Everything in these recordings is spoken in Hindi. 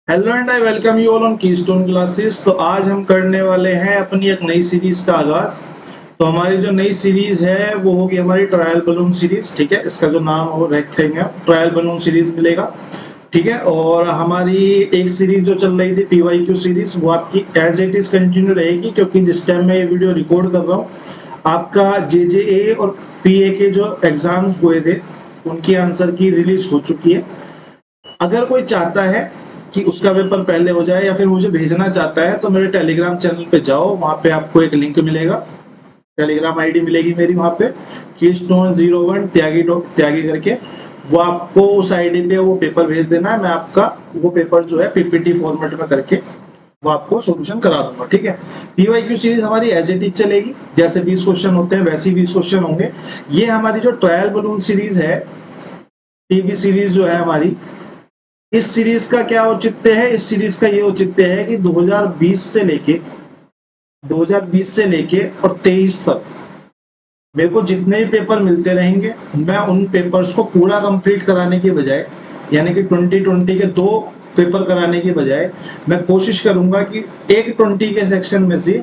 Hello and I welcome you all on keystone classes. तो आज हम करने वाले हैं अपनी एक नई सीरीज का आगाज। तो हमारी जो नई सीरीज है वो होगी हमारी ट्रायल बलून सीरीज। ठीक है, इसका जो नाम हो रखेंगे आप ट्रायल बलून सीरीज मिलेगा। ठीक है, और हमारी एक सीरीज जो चल रही थी पीवाईक्यू सीरीज वो आपकी एज इट इज कंटिन्यू रहेगी, क्योंकि जिस टाइम मैं ये वीडियो रिकॉर्ड कर रहा हूँ आपका जेजेए और पीए के जो एग्जाम्स हुए थे उनकी आंसर की रिलीज हो चुकी है। अगर कोई चाहता है कि उसका पेपर पहले हो जाए या फिर मुझे भेजना चाहता है तो मेरे टेलीग्राम चैनल पे जाओ, वहां पे आपको एक लिंक मिलेगा, टेलीग्राम आईडी मिलेगी मेरी वहां पे कीस्टोन 01 त्यागी करके। वो आपको उस आईडी पे वो पेपर भेज देना है, मैं आपका वो पेपर जो है पीपीटी फॉर्मेट में करके वो आपको सोल्यूशन करा दूंगा। ठीक है, पीवाईक्यू सीरीज हमारी एज इट इज चलेगी, जैसे 20 क्वेश्चन होते हैं वैसे ही 20 क्वेश्चन होंगे। ये हमारी जो ट्रायल बलून सीरीज है, टीवी सीरीज जो है हमारी, इस सीरीज का क्या औचित्य है? इस सीरीज का ये औचित्य है कि 2020 से लेके और 23 तक मेरे को जितने भी पेपर मिलते रहेंगे मैं उन पेपर्स को पूरा कंप्लीट कराने के बजाय, यानी कि 2020 के 2 पेपर कराने के बजाय मैं कोशिश करूंगा कि एक 20 के सेक्शन में से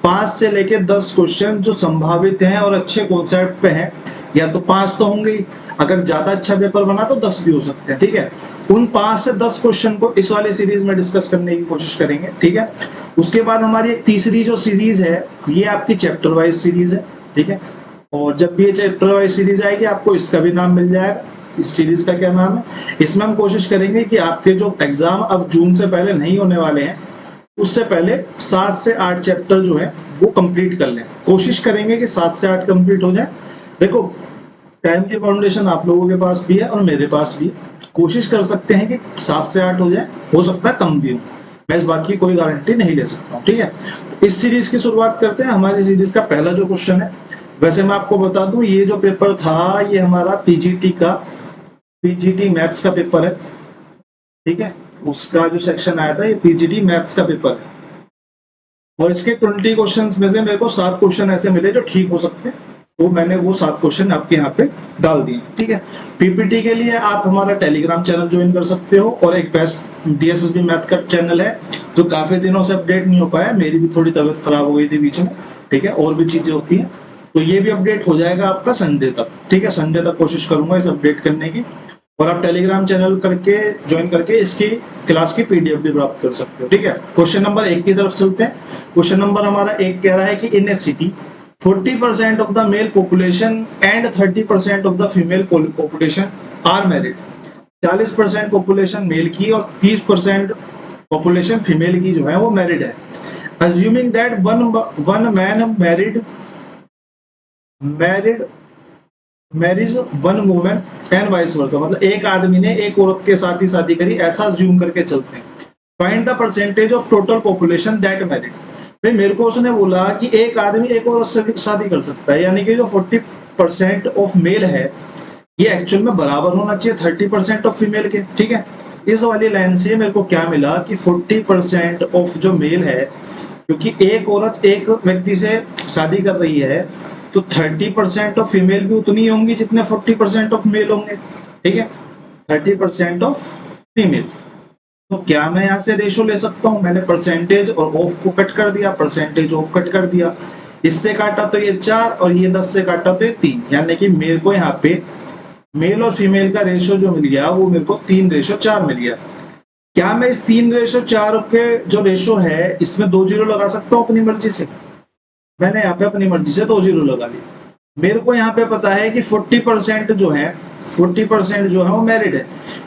5 से लेके 10 क्वेश्चन जो संभावित हैं और अच्छे कॉन्सेप्ट पे हैं, या तो 5 तो होंगे ही, अगर ज्यादा अच्छा पेपर बना तो 10 भी हो सकते हैं। ठीक है, उन 5 से 10 क्वेश्चन को इस वाली सीरीज में डिस्कस करने की कोशिश करेंगे। ठीक है, उसके बाद हमारी एक तीसरी जो सीरीज है ये आपकी चैप्टर वाइज सीरीज है। ठीक है, और जब भी ये चैप्टर वाइज सीरीज आएगी आपको इसका भी नाम मिल जाएगा। इस सीरीज का क्या नाम है? इसमें हम कोशिश करेंगे कि आपके जो एग्जाम अब जून से पहले नहीं होने वाले हैं उससे पहले 7 से 8 चैप्टर जो है वो कंप्लीट कर लें। कोशिश करेंगे कि 7 से 8 कंप्लीट हो जाए। देखो, टाइम की फाउंडेशन आप लोगों के पास भी है और मेरे पास भी। कोशिश कर सकते हैं कि 7 से 8 हो जाए, हो सकता है कम भी हो, मैं इस बात की कोई गारंटी नहीं ले सकता हूँ। ठीक है, तो इस सीरीज की शुरुआत करते हैं। हमारी सीरीज का पहला जो क्वेश्चन है, वैसे मैं आपको बता दूं ये जो पेपर था ये हमारा पीजीटी मैथ्स का पेपर है। ठीक है, उसका जो सेक्शन आया था ये पीजीटी मैथ्स का पेपर है, और इसके 20 क्वेश्चंस में से मेरे को 7 क्वेश्चन ऐसे मिले जो ठीक हो सकते हैं, तो मैंने वो 7 क्वेश्चन आपके यहाँ पे डाल दिए। ठीक है, पीपीटी के लिए आप हमारा टेलीग्राम चैनल ज्वाइन कर सकते हो, और एक बेस्ट डीएसएसबी मैथ का चैनल है जो काफी दिनों से अपडेट नहीं हो पाया, मेरी भी थोड़ी तबीयत खराब हो गई थी बीच में। ठीक है, और भी चीजें होती हैं, तो ये भी अपडेट हो जाएगा आपका संडे तक। ठीक है, संडे तक कोशिश करूंगा इस अपडेट करने की, और आप टेलीग्राम चैनल करके ज्वाइन करके इसकी क्लास की पीडीएफ भी प्राप्त कर सकते हो। ठीक है, क्वेश्चन नंबर 1 की तरफ चलते हैं। क्वेश्चन नंबर हमारा 1 कह रहा है कि इन ए city 40% of the male population and 30% of the female population are married। 40% population male की और 30% पॉपुलेशन फीमेल की जो है वो मैरिड है। Assuming that one man marries one woman and vice versa, मतलब एक आदमी ने एक औरत के साथ ही शादी करी, ऐसा assume करके चलते हैं। Find the percentage of total population that married। भाई मेरे को उसने बोला कि एक आदमी एक औरत से शादी कर सकता है, यानी कि जो 40% ऑफ मेल है ये एक्चुअल में बराबर होना चाहिए 30% ऑफ फीमेल के। ठीक है, इस वाली लाइन से मेरे को क्या मिला कि 40% ऑफ जो मेल है, क्योंकि एक औरत एक व्यक्ति से शादी कर रही है तो 30% ऑफ फीमेल भी उतनी होंगी जितने 40% ऑफ मेल होंगे। ठीक है, 30% ऑफ फीमेल, तो क्या मैं यहाँ से रेशो ले सकता हूँ? मैंने परसेंटेज और ऑफ को कट कर दिया, परसेंटेज ऑफ कट कर दिया, इससे काटा तो ये 4 और ये 10 से काटा तो ये 3, यानी कि मेरे को यहाँ पे मेल और फीमेल का रेशो जो मिल गया वो मेरे को 3:4 मिल गया। क्या मैं इस 3:4 के जो रेशो है इसमें 2 जीरो लगा सकता हूँ अपनी मर्जी से? मैंने यहाँ पे अपनी मर्जी से 2 जीरो लगा लिया। मेरे को यहाँ पे पता है कि 40% जो है वो मैरिड है,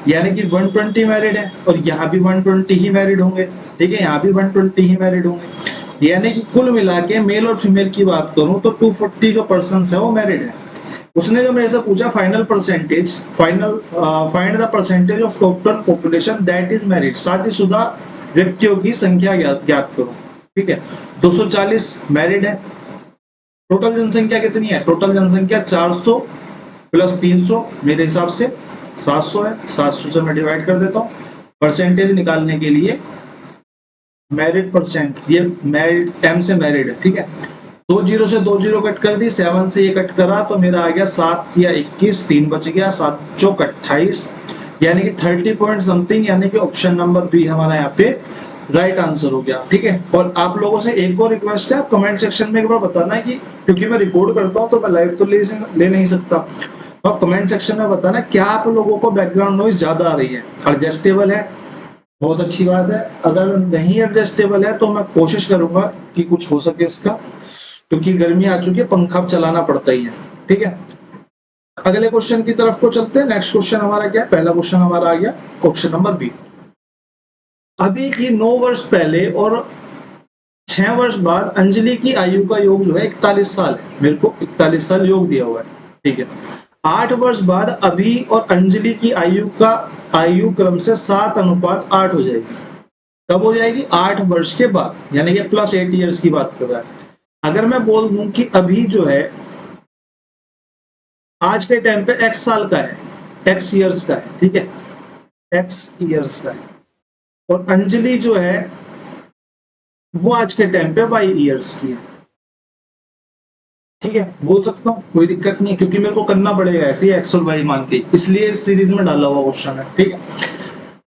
यानी कि 120 मैरिड है, और यहाँ भी 120 ही मैरिड होंगे। ठीक है, यहाँ भी 120 ही मैरिड होंगे, यानी कि कुल मिला के मेल और फीमेल की बात करूं तो 240 जो पर्सन है वो मैरिड है। उसने जो मेरे से पूछा find the percentage of total population that is married, शादीशुदा व्यक्तियों की संख्या ज्ञात करो। ठीक है, 240 मैरिड है। टोटल जनसंख्या कितनी है? टोटल जनसंख्या 400 प्लस 300 मेरे हिसाब से 700 है। 700 से मैं डिवाइड कर देता हूँ परसेंटेज निकालने के लिए। मैरिड परसेंट, ये मैरिड एम से मैरिड है। ठीक है, 2 जीरो से 2 जीरो कट कर दी, 7 से ये कट करा तो मेरा आ गया 7 या 21, 3 बच गया, 7 चौक 28, यानी कि 30 पॉइंट समथिंग, यानी कि ऑप्शन नंबर बी हमारा यहाँ पे राइट आंसर हो गया। ठीक है, और आप लोगों से एक और रिक्वेस्ट है, आप कमेंट सेक्शन में एक बार बताना है कि, क्योंकि मैं रिकॉर्ड करता हूँ तो मैं लाइव तो ले नहीं सकता, तो आप कमेंट सेक्शन में बताना क्या आप लोगों को बैकग्राउंड नॉइज ज्यादा आ रही है। एडजस्टेबल है, बहुत अच्छी बात है। अगर नहीं एडजस्टेबल है तो मैं कोशिश करूंगा कि कुछ हो सके इसका, क्योंकि गर्मी आ चुकी है, पंखा चलाना पड़ता ही है। ठीक है, अगले क्वेश्चन की तरफ को चलते हैं। नेक्स्ट क्वेश्चन हमारा क्या है? पहला क्वेश्चन हमारा आ गया ऑप्शन नंबर बी। अभी की 9 वर्ष पहले और 6 वर्ष बाद अंजलि की आयु का योग जो है 41 साल है। मेरे को 41 साल योग दिया हुआ है। ठीक है, 8 वर्ष बाद अभी और अंजलि की आयु क्रम से 7:8 हो जाएगी। कब हो जाएगी? 8 वर्ष के बाद, यानी कि +8 ईयर्स की बात कर रहा है। अगर मैं बोल दूं कि अभी जो है आज के टाइम पे x साल का है, x ईयर्स का है, ठीक है, x ईयर्स का है, और अंजलि जो है वो आज के टाइम पे y ईयर्स की है। ठीक है, बोल सकता हूँ, कोई दिक्कत नहीं है, क्योंकि मेरे को करना पड़ेगा ऐसे ही x और y मान के, इसलिए इस सीरीज में डाला हुआ क्वेश्चन है। ठीक है,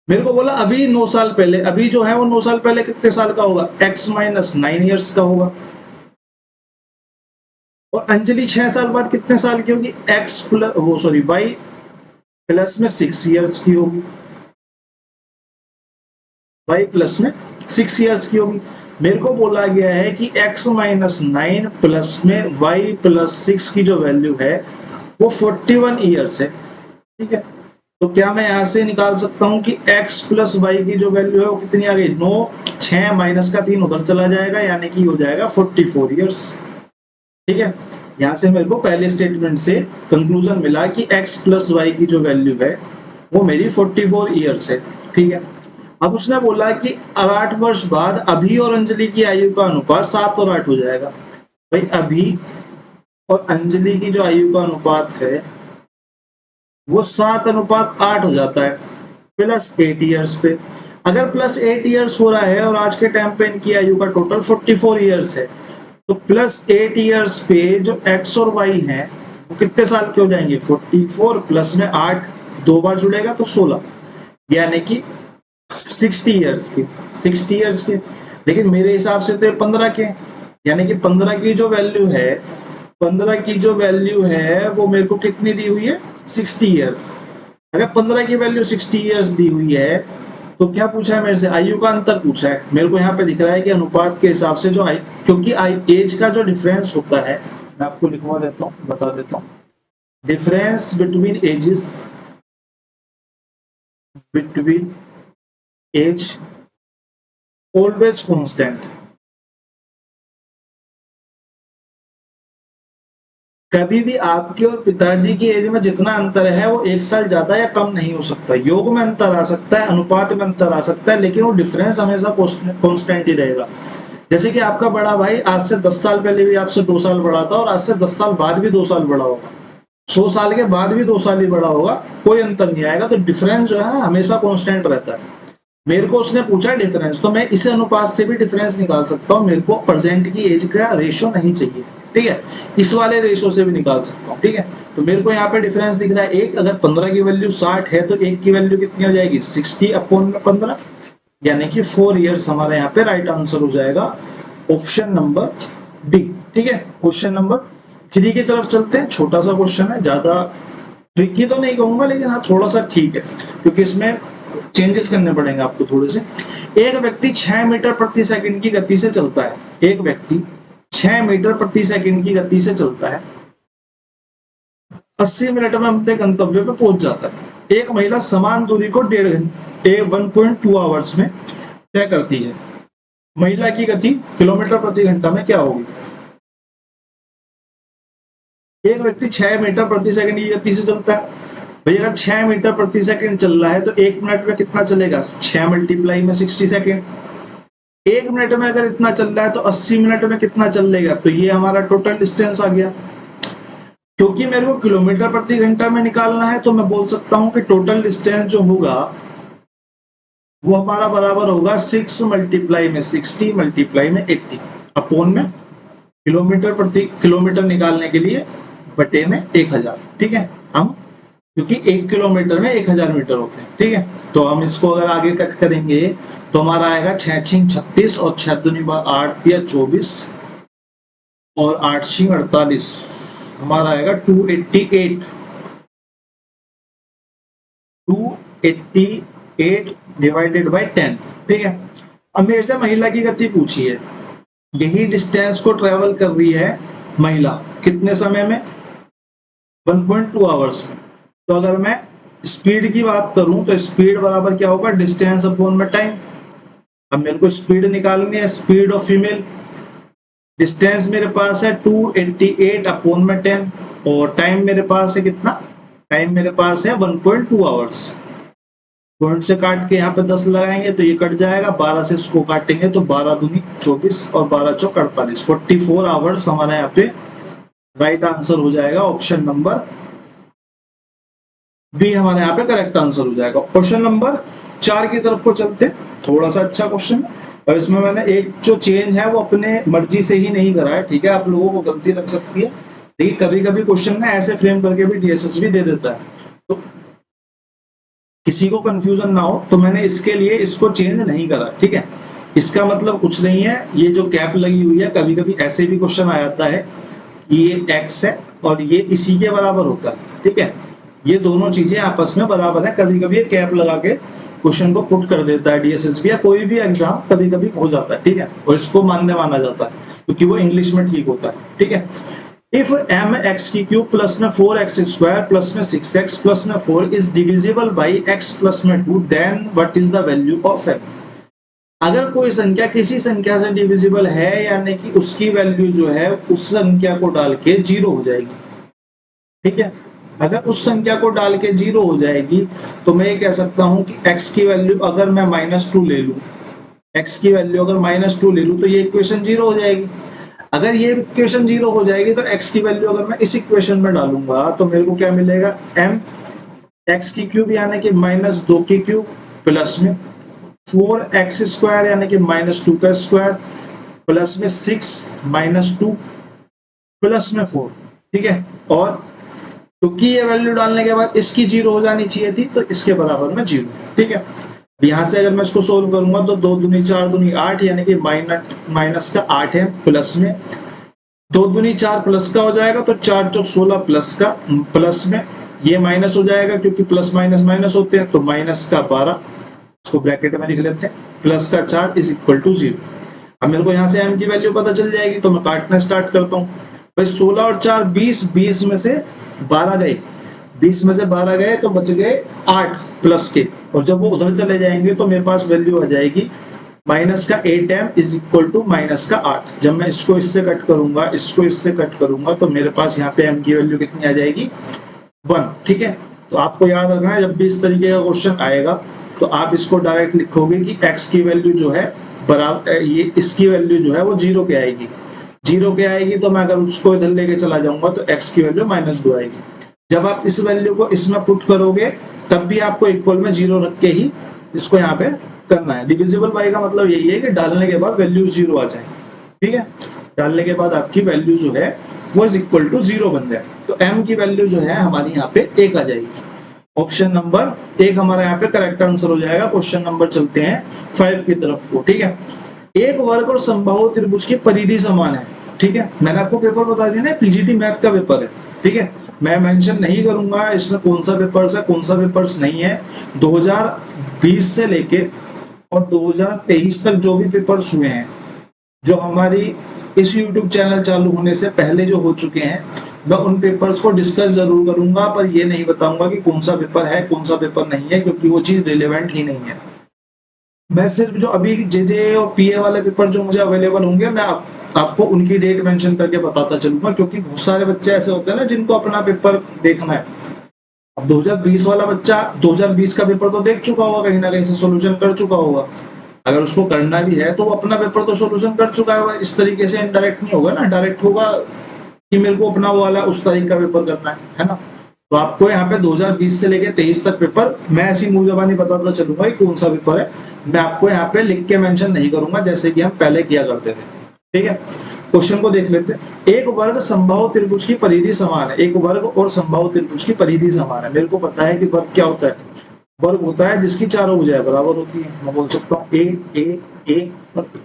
मेरे को बोला अभी 9 साल पहले, अभी जो है वो 9 साल पहले कितने साल का होगा? x - 9 ईयर्स का होगा। और अंजलि 6 साल बाद कितने साल की होगी? y प्लस में 6 ईयर्स की होगी। y प्लस में 6 ईयर्स की होगी। मेरे को बोला गया है कि x - 9 प्लस में y प्लस 6 की जो वैल्यू है वो 41 ईयर्स है। ठीक है, तो क्या मैं यहां से निकाल सकता हूं कि x प्लस वाई की जो वैल्यू है वो कितनी आ गई? 9, 6 माइनस का 3 उधर चला जाएगा, यानी कि हो जाएगा 44 ईयर्स। ठीक है, यहां से मेरे को पहले स्टेटमेंट से कंक्लूजन मिला कि x प्लस वाई की जो वैल्यू है वो मेरी 44 ईयर्स है। ठीक है, अब उसने बोला कि 8 वर्ष बाद अभी और अंजलि की आयु का अनुपात 7 और 8 हो जाएगा। भाई अभी और अंजलि की जो आयु का अनुपात है वो 7:8 हो जाता है +8 ईयर्स पे। अगर +8 ईयर्स हो रहा है और आज के टाइम पे इनकी आयु का टोटल 44 ईयर्स है, तो +8 ईयर्स पे जो x और y है वो कितने साल के हो जाएंगे? 44 प्लस में 8 दो बार जुड़ेगा तो 16, यानी कि 60 ईयर्स के, 60 ईयर्स के। लेकिन मेरे हिसाब से तो 15 के, यानी कि 15 की जो वैल्यू है, 15 की जो वैल्यू है वो मेरे को कितनी दी हुई है? 60 ईयर्स। अगर 15 की वैल्यू 60 ईयर्स दी हुई है तो क्या पूछा है मेरे से? आयु का अंतर पूछा है। मेरे को यहाँ पे दिख रहा है कि अनुपात के हिसाब से जो क्योंकि एज का जो डिफरेंस होता है, मैं आपको लिखवा देता हूँ, बता देता हूँ। Difference between ages, between age always constant. कभी भी आपके और पिताजी की एज में जितना अंतर है वो 1 साल ज्यादा या कम नहीं हो सकता। योग में अंतर आ सकता है, अनुपात में अंतर आ सकता है, लेकिन वो डिफरेंस हमेशा कांस्टेंट ही रहेगा। जैसे कि आपका बड़ा भाई आज से 10 साल पहले भी आपसे 2 साल बड़ा था और आज से 10 साल बाद भी 2 साल बड़ा होगा, 100 साल के बाद भी 2 साल ही बड़ा होगा, कोई अंतर नहीं आएगा। तो डिफरेंस जो है हमेशा कांस्टेंट रहता है। मेरे को उसने पूछा डिफरेंस, तो मैं इस अनुपात से भी डिफरेंस निकाल सकता हूँ। मेरे को प्रेजेंट की एज का रेशियो नहीं चाहिए, ठीक है, इस वाले रेशियो से भी निकाल सकता हूँ। ठीक है, तो मेरे को यहाँ पे डिफरेंस दिख रहा है एक, अगर 15 की वैल्यू 60 है तो एक की वैल्यू कितनी हो जाएगी? 60/15, यानी कि 4 ईयर्स हमारे यहाँ पे राइट आंसर हो जाएगा ऑप्शन नंबर डी। ठीक है, क्वेश्चन नंबर 3 की तरफ चलते हैं। छोटा सा क्वेश्चन है, ज्यादा ट्रिकी तो नहीं कहूंगा, लेकिन हाँ थोड़ा सा ठीक है, क्योंकि इसमें चेंजेस करने पड़ेंगे आपको थोड़े से। एक व्यक्ति 6 मीटर प्रति सेकंड की गति से चलता है। एक व्यक्ति 6 मीटर प्रति सेकंड की गति से चलता है, 80 मिनट में अपने गंतव्य पे पहुंच जाता है। एक महिला समान दूरी को 1.5 घंटे 1.2 आवर्स में तय करती है। महिला की गति किलोमीटर प्रति घंटा में क्या होगी? एक व्यक्ति 6 मीटर प्रति सेकंड की गति से चलता है। भाई अगर 6 मीटर प्रति सेकंड चल रहा है तो 1 मिनट में कितना चलेगा? 6 मल्टीप्लाई में 60 सेकंड। 1 मिनट में अगर इतना चल रहा है तो 80 मिनट में कितना चलेगा? तो ये हमारा टोटल डिस्टेंस आ गया। क्योंकि मेरे को किलोमीटर प्रति घंटा में निकालना है तो मैं बोल सकता हूं कि टोटल डिस्टेंस जो होगा वो हमारा बराबर होगा 6 मल्टीप्लाई में 60 मल्टीप्लाई में 80 अपॉन में किलोमीटर निकालने के लिए बटे में 1000। ठीक है, हम क्योंकि 1 किलोमीटर में 1000 मीटर होते हैं। ठीक है, तो हम इसको अगर आगे कट करेंगे तो हमारा आएगा 6 6 36 और 6 दूनी 8 या 24 और 8 6 48, हमारा आएगा 288 डिवाइडेड बाय 10। ठीक है, अब मेरे से महिला की गति पूछी है, यही डिस्टेंस को ट्रेवल कर रही है महिला कितने समय में, 1.2 आवर्स में। तो अगर मैं स्पीड की बात करूं तो स्पीड बराबर क्या होगा, डिस्टेंस अपॉन में टाइम। अब मेरे को स्पीड निकालनी है, स्पीड ऑफ फीमेल, डिस्टेंस मेरे पास है 288 अपॉन में 10 और टाइम मेरे पास है कितना, टाइम मेरे पास है 1.2 आवर्स। पॉइंट से काट के यहाँ पे 10 लगाएंगे तो ये कट जाएगा, 12 से इसको काटेंगे तो 12 दूनी 24 और 12 चौक 48, 44 आवर्स हमारा यहाँ पे राइट आंसर हो जाएगा। ऑप्शन नंबर बी हमारे यहाँ पे करेक्ट आंसर हो जाएगा। क्वेश्चन नंबर 4 की तरफ को चलते, थोड़ा सा अच्छा क्वेश्चन है और इसमें मैंने एक जो चेंज है वो अपने मर्जी से ही नहीं करा है। ठीक है, आप लोगों को गलती लग सकती है, लेकिन कभी कभी क्वेश्चन ना ऐसे फ्रेम करके भी डीएसएसबी दे देता है, तो किसी को कंफ्यूजन ना हो, तो मैंने इसके लिए इसको चेंज नहीं करा। ठीक है, इसका मतलब कुछ नहीं है, ये जो कैप लगी हुई है कभी कभी ऐसे भी क्वेश्चन आ जाता है, ये x है और ये इसी के बराबर होता है। ठीक है, ये दोनों चीजें आपस में बराबर है, कभी कभी ये कैप लगा के क्वेश्चन को पुट कर देता है डीएसएसबी या कोई भी एग्जाम कभी कभी हो जाता है। ठीक है, और इसको मान्य माना जाता है क्योंकि वो इंग्लिश में ठीक होता है। ठीक है, इफ m x की क्यूब प्लस में 4x स्क्वायर प्लस में 6x प्लस में 4 is divisible by x plus में 2, then what is the value of m। अगर कोई संख्या किसी संख्या से डिविजिबल है यानी कि उसकी वैल्यू जो है उस संख्या को डाल के 0 हो जाएगी। ठीक है, अगर उस संख्या को डाल के 0 हो जाएगी तो मैं ये कह सकता हूं कि x की वैल्यू अगर मैं -2 ले लूं, x की वैल्यू अगर -2 ले लूं तो ये इक्वेशन 0 हो जाएगी। अगर ये इक्वेशन 0 हो जाएगी तो x की वैल्यू अगर मैं इस इक्वेशन में डालूंगा तो मेरे को क्या मिलेगा, m x की क्यूब यानी कि -2 की क्यूब प्लस में 4x स्क्वायर यानी कि -2 का स्क्वायर प्लस में 6 -2 प्लस में 4। ठीक है, और क्योंकि ये वैल्यू डालने के बाद इसकी 0 हो जानी चाहिए थी तो इसके बराबर में 0। ठीक है, यहाँ से अगर मैं इसको सोल्व करूंगा तो 2 दूनी 4 दूनी 8 यानी कि माइनस का 8 है, प्लस में 2 दूनी 4 प्लस का हो जाएगा तो 4 चौक 16 प्लस का, प्लस में ये माइनस हो जाएगा क्योंकि प्लस माइनस माइनस होते हैं तो माइनस का 12, इसको ब्रैकेट में लिख लेते हैं, प्लस का 4 इज इक्वल टू 0। अब मेरे को यहाँ से m की वैल्यू पता चल जाएगी तो मैं काटना स्टार्ट करता हूँ। भाई 16 और 4 20, 20 में से 12 गए, 20 में से 12 गए तो बच गए 8 प्लस के, और जब वो उधर चले जाएंगे तो मेरे पास वैल्यू आ जाएगी माइनस का 8m is equal to minus का 8। जब मैं इसको इससे कट करूंगा, इसको इससे कट करूंगा तो मेरे पास यहाँ पे m की वैल्यू कितनी आ जाएगी, 1। ठीक है, तो आपको याद रखना है जब भी इस तरीके का क्वेश्चन आएगा तो आप इसको डायरेक्ट लिखोगे कि x की वैल्यू जो है बराबर, ये इसकी वैल्यू जो है वो 0 के आएगी, 0 के आएगी तो मैं अगर उसको इधर लेके चला जाऊंगा तो x की वैल्यू -2 आएगी। जब आप इस वैल्यू को इसमें पुट करोगे तब भी आपको इक्वल में 0 रख के ही इसको यहाँ पे करना है। डिविजिबल बाई का मतलब यही है कि डालने के बाद वैल्यू 0 आ जाए। ठीक है, डालने के बाद आपकी वैल्यू जो है वो इज इक्वल टू 0 बन जाए, तो m की वैल्यू जो है हमारी यहाँ पे 1 आ जाएगी। ऑप्शन नंबर 1 हमारा यहाँ पे करेक्ट आंसर हो जाएगा। क्वेश्चन नंबर चलते हैं 5 की तरफ को। ठीक है, एक वर्ग और समबाहु त्रिभुज की परिधि समान है। ठीक है, मैंने आपको पेपर बता दिया ना, पीजीटी मैथ का पेपर है। ठीक है, मैं मेंशन नहीं करूंगा इसमें कौन सा पेपर्स है कौन सा पेपर्स नहीं है। 2020 से लेके और 2023 तक जो भी पेपर्स हुए हैं, जो हमारी इस YouTube चैनल चालू होने से पहले जो हो चुके हैं, मैं उन पेपर्स को डिस्कस जरूर करूंगा, पर ये नहीं बताऊंगा कि कौन सा पेपर है कौन सा पेपर नहीं है, क्योंकि वो चीज रिलेवेंट ही नहीं है। मैं सिर्फ जो अभी जेजे और पीए वाले पेपर जो मुझे अवेलेबल होंगे मैं आपको उनकी डेट मेंशन करके बताता चलूंगा, क्योंकि बहुत सारे बच्चे ऐसे होते हैं ना जिनको अपना पेपर देखना है। अब 2020 वाला बच्चा 2020 का पेपर तो देख चुका होगा, कहीं ना कहीं से सोल्यूशन कर चुका होगा। अगर उसको करना भी है तो वो अपना पेपर तो सोल्यूशन कर चुका है। इस तरीके से इनडायरेक्ट नहीं होगा ना, डायरेक्ट होगा कि मेरे को अपना वो वाला उस तारीख का पेपर करना है ना। तो आपको यहाँ पे 2020 से लेके 23 तक पेपर मैं ऐसी मुंह जबानी बताता चलूंगा कि कौन सा पेपर है। मैं आपको यहाँ पे लिख के मेंशन नहीं करूंगा जैसे कि हम पहले किया करते थे। ठीक है, क्वेश्चन को देख लेते हैं। एक वर्ग समबाहु त्रिभुज की परिधि समान है। एक वर्ग और समबाहु त्रिभुज की परिधि समान है। मेरे को पता है कि वर्ग क्या होता है। वर्ग होता है जिसकी चारों भुजाएं बराबर होती है। मैं बोल सकता हूँ ए और ए।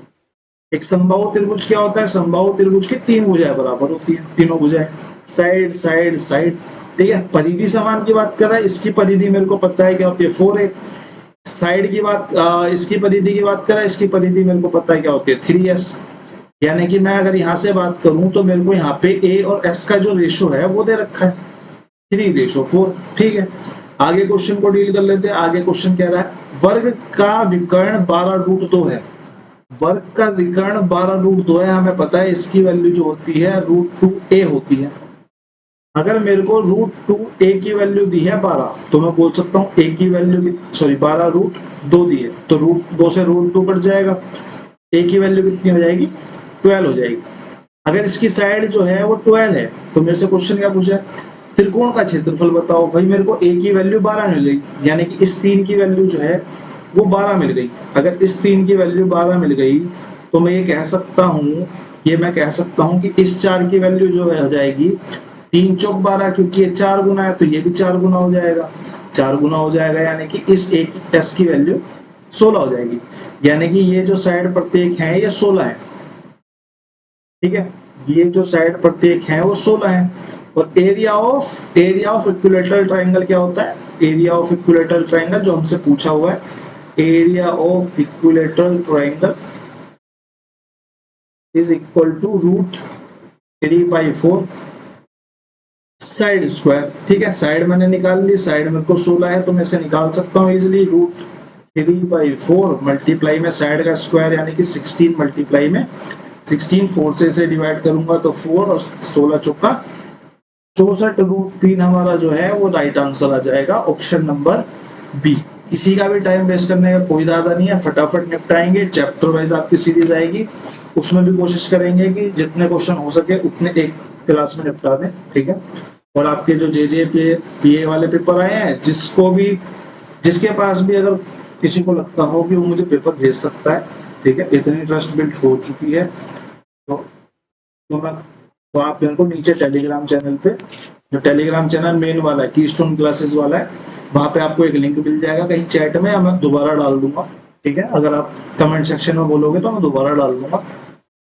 एक समबाहु त्रिभुज क्या होता है, समबाहु त्रिभुज की तीन भुजाएं बराबर होती है, तीनों भुजाएं साइड साइड साइड, ठीक है। परिधि समान की बात कर रहा है, इसकी परिधि मेरे को पता है क्या होती है 4a। साइड की बात इसकी परिधि की बात कर रहा है, इसकी परिधि मेरे को पता है क्या होती है 3s। यानी कि मैं अगर यहाँ से बात करूं तो मेरे को यहाँ पे a और s का जो रेशो है वो दे रखा है 3:4, ठीक है। आगे क्वेश्चन को डील कर लेते हैं। आगे क्वेश्चन कह रहा है वर्ग का विकर्ण 12√2 है। वर्ग का विकर्ण 12√2 है। हमें पता है इसकी वैल्यू जो होती है √2a होती है। अगर मेरे को √2a की वैल्यू दी है 12, तो मैं बोल सकता हूँ a की वैल्यू 12√2 दी है, तो √2 से √2 कट जाएगा, a की वैल्यू कितनी हो जाएगी 12 हो जाएगी। अगर इसकी साइड जो है वो 12 है, तो मेरे से क्वेश्चन क्या पूछा है, त्रिकोण का क्षेत्रफल बताओ। भाई मेरे को a की वैल्यू 12 मिलेगी, यानी कि इस 3 की वैल्यू जो है वो 12 मिल गई। अगर इस 3 की वैल्यू 12 मिल गई तो मैं ये कह सकता हूँ कि इस 4 की वैल्यू जो है हो जाएगी 3 चौक 12, क्योंकि ये 4 गुना है तो ये भी 4 गुना हो जाएगा, 4 गुना हो जाएगा, यानी कि इस एक s की वैल्यू 16 हो जाएगी। यानी कि ये जो साइड प्रत्येक है ये 16 है, ठीक है। ये जो साइड प्रत्येक है वो 16 है। और एरिया ऑफ इक्विलेटरल ट्राइंगल क्या होता है, एरिया ऑफ इक्विलेटरल ट्राइंगल जो हमसे पूछा हुआ है, area of equilateral triangle is equal to √3/4 side square, ठीक है। साइड मैंने निकाल ली, साइड मेरे को 16 है तो मैं इसे निकाल सकता हूँ इजिली। √3/4 मल्टीप्लाई में साइड का स्क्वायर यानी कि 16 मल्टीप्लाई में 16, 4 से इसे डिवाइड करूंगा तो 4 और 16 चौका 64, √3 हमारा जो है वो राइट आंसर आ जाएगा, ऑप्शन नंबर बी। किसी का भी टाइम वेस्ट करने का कोई इरादा नहीं है, फटाफट निपटाएंगे। चैप्टर वाइज आपकी सीरीज आएगी, उसमें भी कोशिश करेंगे कि जितने क्वेश्चन हो सके उतने एक क्लास में निपटा दें, ठीक है। और आपके जो JJPA वाले पेपर आए हैं, जिसके पास भी अगर किसी को लगता हो कि वो मुझे पेपर भेज सकता है, ठीक है, इतनी ट्रस्ट बिल्ड हो चुकी है तो आप मेरे को नीचे टेलीग्राम चैनल पे, जो टेलीग्राम चैनल मेन वाला है कीस्टोन क्लासेस वाला है, वहां पे आपको एक लिंक मिल जाएगा कहीं चैट में, मैं दोबारा डाल दूंगा, ठीक है। अगर आप कमेंट सेक्शन में बोलोगे तो मैं दोबारा डाल दूंगा,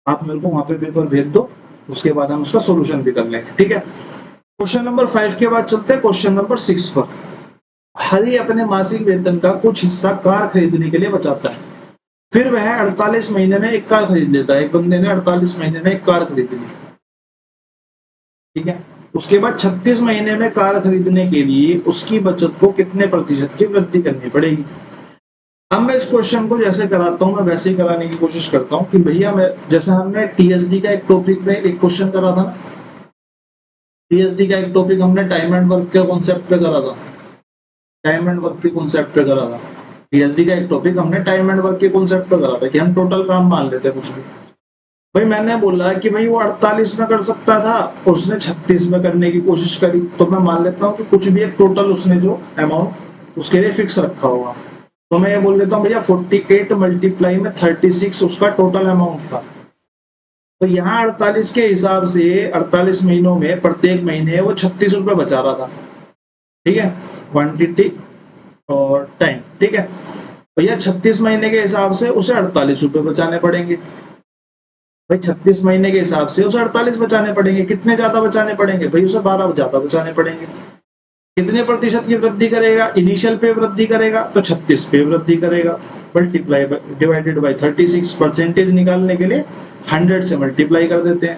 आप मेरे को वहां पे पेपर भेज दो, उसके बाद हम उसका सोल्यूशन भी कर लेंगे, ठीक है। क्वेश्चन नंबर 5 के बाद चलते हैं क्वेश्चन नंबर 6 पर। हरी अपने मासिक वेतन का कुछ हिस्सा कार खरीदने के लिए बचाता है, फिर वह 48 महीने में एक कार खरीद लेता है। एक बंदे ने 48 महीने में एक कार खरीद ली, ठीक है। उसके बाद 36 महीने में कार खरीदने के लिए उसकी बचत को कितने प्रतिशत की वृद्धि करनी पड़ेगी। अब मैं इस क्वेश्चन को जैसे कराता हूँ मैं वैसे ही कराने की कोशिश करता हूँ कि भैया मैं, जैसे हमने TSD का एक टॉपिक में एक क्वेश्चन करा था, TSD का एक टॉपिक हमने टाइम एंड वर्क के कॉन्सेप्ट पे करा था, टाइम एंड वर्क के कॉन्सेप्ट पे करा था। TSD का एक टॉपिक हमने टाइम एंड वर्क के कॉन्सेप्ट पे करा था कि हम टोटल काम मान लेते हैं कुछ भी। भाई मैंने बोला कि भाई वो 48 में कर सकता था, उसने 36 में करने की कोशिश करी, तो मैं मान लेता हूँ कि कुछ भी एक टोटल उसने जो अमाउंट उसके लिए फिक्स रखा होगा, तो मैं ये बोल लेता हूँ भैया 48 मल्टीप्लाई में 36 उसका टोटल अमाउंट था। तो यहाँ 48 के हिसाब से 48 महीनों में प्रत्येक महीने वो 36 रुपए बचा रहा था, ठीक है, क्वांटिटी और टाइम, ठीक है। भैया 36 महीने के हिसाब से उसे 48 रुपए बचाने पड़ेंगे। भाई 36 महीने के हिसाब से उसे 48 बचाने पड़ेंगे। कितने ज्यादा बचाने पड़ेंगे भाई, उसे 12 ज्यादा बचाने पड़ेंगे। कितने प्रतिशत की वृद्धि करेगा, इनिशियल पे वृद्धि करेगा तो 36 पे वृद्धि करेगा, मल्टीप्लाई डिवाइडेड बाय 36, परसेंटेज निकालने के लिए 100 से मल्टीप्लाई कर देते हैं।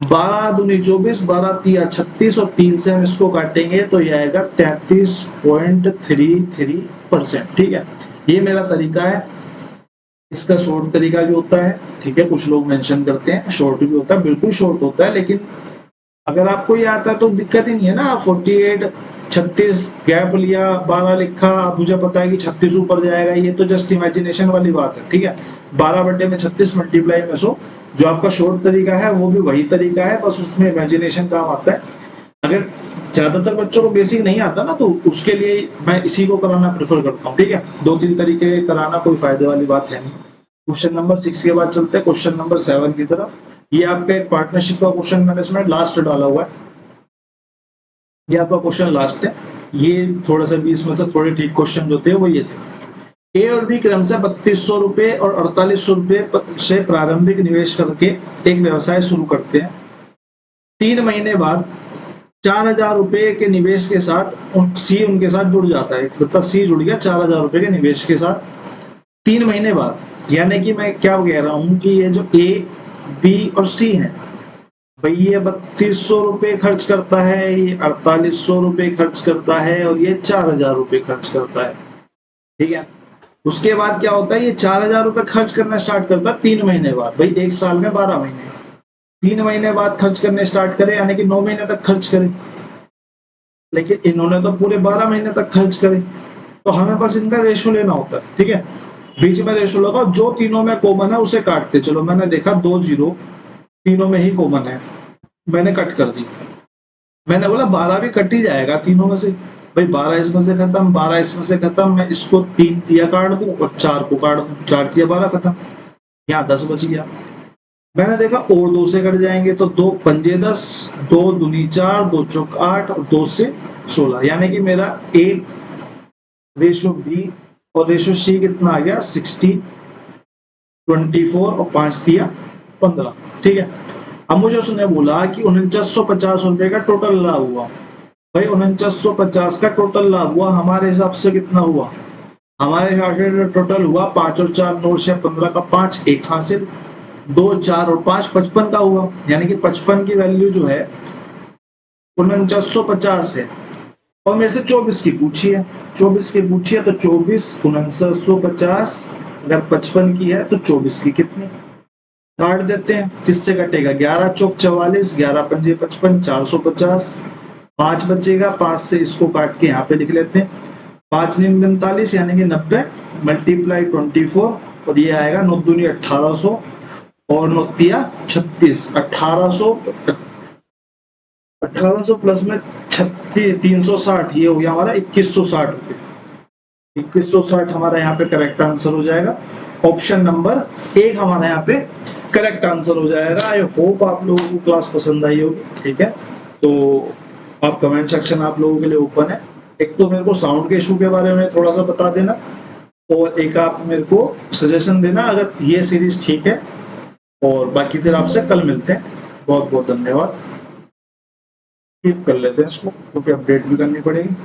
12 दूनी 24, 12 तिया 36 और 3 से हम इसको काटेंगे तो ये आएगा 33.33%, ठीक है। ये मेरा तरीका है। इसका शॉर्ट तरीका भी होता है, ठीक है, कुछ लोग मेंशन करते हैं शॉर्ट भी होता है, बिल्कुल शॉर्ट होता है, लेकिन अगर आपको ये आता है तो दिक्कत ही नहीं है ना। 48 36 गैप लिया, 12 लिखा, अब मुझे पता है कि 36 ऊपर जाएगा, ये तो जस्ट इमेजिनेशन वाली बात है, ठीक है। 12/36 मल्टीप्लाई में 100, जो आपका शॉर्ट तरीका है वो भी वही तरीका है, बस उसमें इमेजिनेशन काम आता है। अगर ज्यादातर बच्चों को बेसिक नहीं आता ना, तो उसके लिए मैं इसी को कराना प्रेफर करता हूँ, ठीक है। 2-3 तरीके कराना कोई फायदे वाली बात है नहीं। क्वेश्चन नंबर 6 के बाद चलते हैं क्वेश्चन नंबर 7 की तरफ। ये आपका एक पार्टनरशिप का क्वेश्चन मैंने इसमें लास्ट डाला हुआ है, ये आपका क्वेश्चन लास्ट है। ये थोड़ा सा भी इसमें से थोड़े ठीक क्वेश्चन जो थे वो ये थे। ए और बी क्रम से 3200 रुपए और 4800 रुपए से प्रारंभिक निवेश करके एक व्यवसाय शुरू करते हैं। 3 महीने बाद 4000 रुपए के निवेश के साथ सी उनके साथ जुड़ जाता है, मतलब सी जुड़ गया 4000 रुपए के निवेश के साथ 3 महीने बाद। यानी कि मैं क्या कह रहा हूं कि ये जो ए बी और सी है भाई, ये 3200 रुपए खर्च करता है, ये 4800 रुपए खर्च करता है और ये 4000 रुपए खर्च करता है, ठीक है। उसके बाद क्या होता है, ये 4000 रुपए खर्च करना स्टार्ट करता है 3 महीने बाद। भाई एक साल में 12 महीने, 3 महीने बाद खर्च करने स्टार्ट करे, यानी कि 9 महीने तक खर्च करे, लेकिन इन्होंने तो पूरे 12 महीने तक खर्च करे। तो हमें बस इनका रेशो लेना होता है, ठीक है। बीच में रेशो लगा, जो तीनों में कॉमन है उसे काटते चलो। मैंने देखा 2 जीरो तीनों में ही कॉमन है, मैंने कट कर दी। मैंने बोला 12 भी कट ही जाएगा तीनों में से। भाई 12 इसमें से खत्म, 12 इसमें से खत्म, मैं इसको 3 तिया काट दूं और 4 को काट दूं, 4 तिया 12 खत्म, यहाँ 10 बच गया। मैंने देखा और 2 से कट जाएंगे, तो 2 पंजे 10, 2 दूनी 4, 2 चौक 8 और 2 से 16, यानी कि मेरा ए रेशो बी और रेशो सी कितना आ गया 60, 24 और 5 दिया 15, ठीक है। अब मुझे उसने बोला कि 4950 रुपए का टोटल लाभ हुआ। भाई 4950 का टोटल लाभ हुआ, हमारे हिसाब से कितना हुआ, हमारे हिसाब से टोटल हुआ 5 और 4 9 से 15 का 5, एक हासिल, 2 4 और 5 55 का हुआ, यानी कि 55 की वैल्यू जो है 4950 है। और मेरे से 24 की पूछी है, 24 की पूछी है, तो 24 4950 अगर 55 की है तो 24 की कितनी, काट देते हैं। किससे कटेगा, 11 चौक 44, 11 पंजे 55, 450, 5 बचेगा, 5 से इसको काट के यहाँ पे लिख लेते हैं, 5 × 45 यानी कि 90 मल्टीप्लाई 24 और ये आएगा 9 दूनी 1800 और 9 तिया 36, 1800 प्लस में 36 360, ये हो गया हमारा 2160 रुपए। 2160 हमारा यहाँ पे करेक्ट आंसर हो जाएगा। ऑप्शन नंबर 1 हमारा यहाँ पे करेक्ट आंसर हो जाएगा। आई होप आप लोगों को क्लास पसंद आई होगी, ठीक है। तो आप कमेंट सेक्शन आप लोगों के लिए ओपन है। एक तो मेरे को साउंड के इशू के बारे में थोड़ा सा बता देना, और एक आप मेरे को सजेशन देना अगर ये सीरीज ठीक है, और बाकी फिर आपसे कल मिलते हैं। बहुत बहुत धन्यवाद। कीप कर लेते हैं इसको, क्योंकि अपडेट भी करनी पड़ेगी।